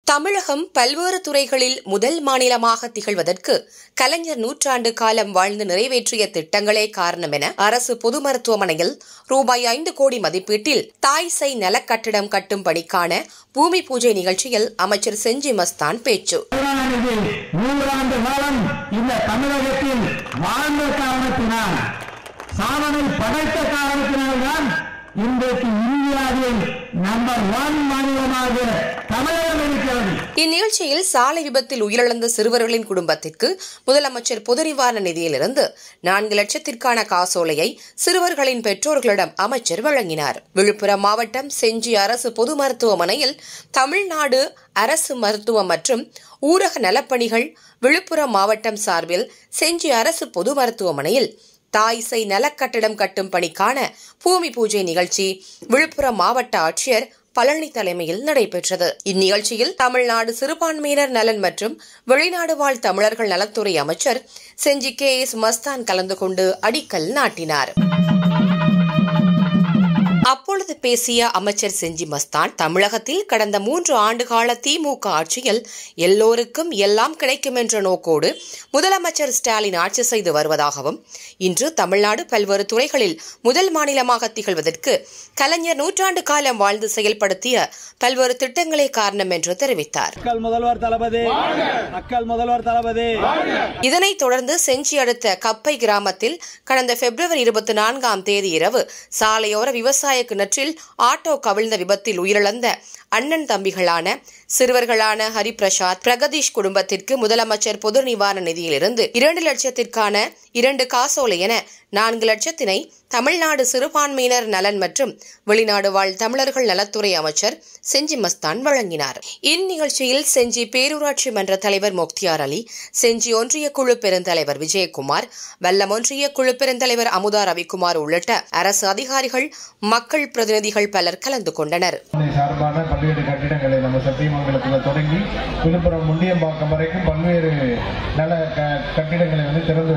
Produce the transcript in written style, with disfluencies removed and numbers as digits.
தமிழகம் பல்வேறு துறைகளில் முதல் மாநிலமாக திகழ்வதற்கு கலைஞர் 100 காலம் வாழ்ந்து நிறைவேற்றிய திட்டங்களே காரணம் என அரசு பொது மருத்துவமனையில் ரூபாய் 5 கோடி மதிப்பீட்டில் தாய்சை நலக்கட்டிடம் கட்டும் பணிக்கான பூமி பூஜை நிகழ்ச்சியில் அமைச்சர் செஞ்சி மஸ்தான் பேச்சு. சாதனை படைத்த காரணத்தினால்தான் இன்றைக்கு இந்தியாவில் நம்பர் 1 மாநிலமாக தமிழகம் இருக்கிறது. இந்நிகழ்ச்சியில் சாலை விபத்தில் உயிரிழந்த சிறுவர்களின் குடும்பத்திற்கு முதலமைச்சர் பொது நிவாரண நிதியிலிருந்து 4 லட்சத்திற்கான காசோலையை சிறுவர்களின் பெற்றோர்களிடம் அமைச்சர் வழங்கினார். விழுப்புரம் மாவட்டம் செஞ்சி அரசு பொது மருத்துவமனையில் தமிழ்நாடு அரசு மருத்துவம் மற்றும் ஊரக நலப்பணிகள் விழுப்புரம் மாவட்டம் சார்பில் செஞ்சி அரசு பொது மருத்துவமனையில் தாய்சை நலக்கட்டிடம் கட்டும் பணிக்கான பூமி பூஜை நிகழ்ச்சி விழுப்புரம் மாவட்ட ஆட்சியர் பழனி தலைமையில் நடைபெற்றது. இந்நிகழ்ச்சியில் தமிழ்நாடு சிறுபான்மையினர் நலன் மற்றும் வெளிநாடு வாழ் தமிழர்கள் நலத்துறை அமைச்சர் செஞ்சி KS மஸ்தான் கலந்து கொண்டு அடிக்கல் நாட்டினார். அப்பொழுது பேசிய அமைச்சர் செஞ்சி மஸ்தான், தமிழகத்தில் கடந்த 3 ஆண்டுகால திமுக ஆட்சியில் எல்லோருக்கும் எல்லாம் கிடைக்கும் என்ற நோக்கோடு முதலமைச்சர் ஸ்டாலின் ஆட்சி செய்து வருவதாகவும், இன்று தமிழ்நாடு பல்வேறு துறைகளில் முதல் மாநிலமாக திகழ்வதற்கு கலைஞர் 100 காலம் வாழ்ந்து செயல்படுத்திய பல்வேறு திட்டங்களே காரணம் என்று தெரிவித்தார். இதனைத் தொடர்ந்து செஞ்சி அடுத்த கப்பை கிராமத்தில் கடந்த பிப்ரவரி 24ஆம் தேதி இரவு சாலையோர விவசாய கிணற்றில் ஆட்டோ கவிழ்ந்த விபத்தில் உயிரிழந்த அண்ணன் தம்பிகளான சிறுவர்களான ஹரிபிரசாத், பிரகதீஷ் குடும்பத்திற்கு முதலமைச்சர் பொது நிவாரண நிதியிலிருந்து 2 லட்சத்திற்கான 2 காசோலை என 4 லட்சத்தினை தமிழ்நாடு சிறுபான்மையினர் நலன் மற்றும் வெளிநாடு வாழ் தமிழர்கள் நலத்துறை அமைச்சர் செஞ்சி மஸ்தான் வழங்கினார். இந்நிகழ்ச்சியில் செஞ்சி பேரூராட்சி மன்ற தலைவர் முக்தியார் அலி, செஞ்சி ஒன்றிய குழு பெருந்தலைவர் விஜயகுமார், வெல்லம் ஒன்றிய குழு பெருந்தலைவர் அமுதா ரவிக்குமார் உள்ளிட்ட அரசு அதிகாரிகள், மக்கள் பிரதிநிதிகள் பலர் கலந்து கொண்டனர். பல்வேறு கட்டிடங்களை நம்ம சத்தியமங்கலத்தில் தொடங்கி விழுப்புரம் முண்டியம்பாக்கம் வரைக்கும் பல்வேறு நல கட்டிடங்களை திறந்து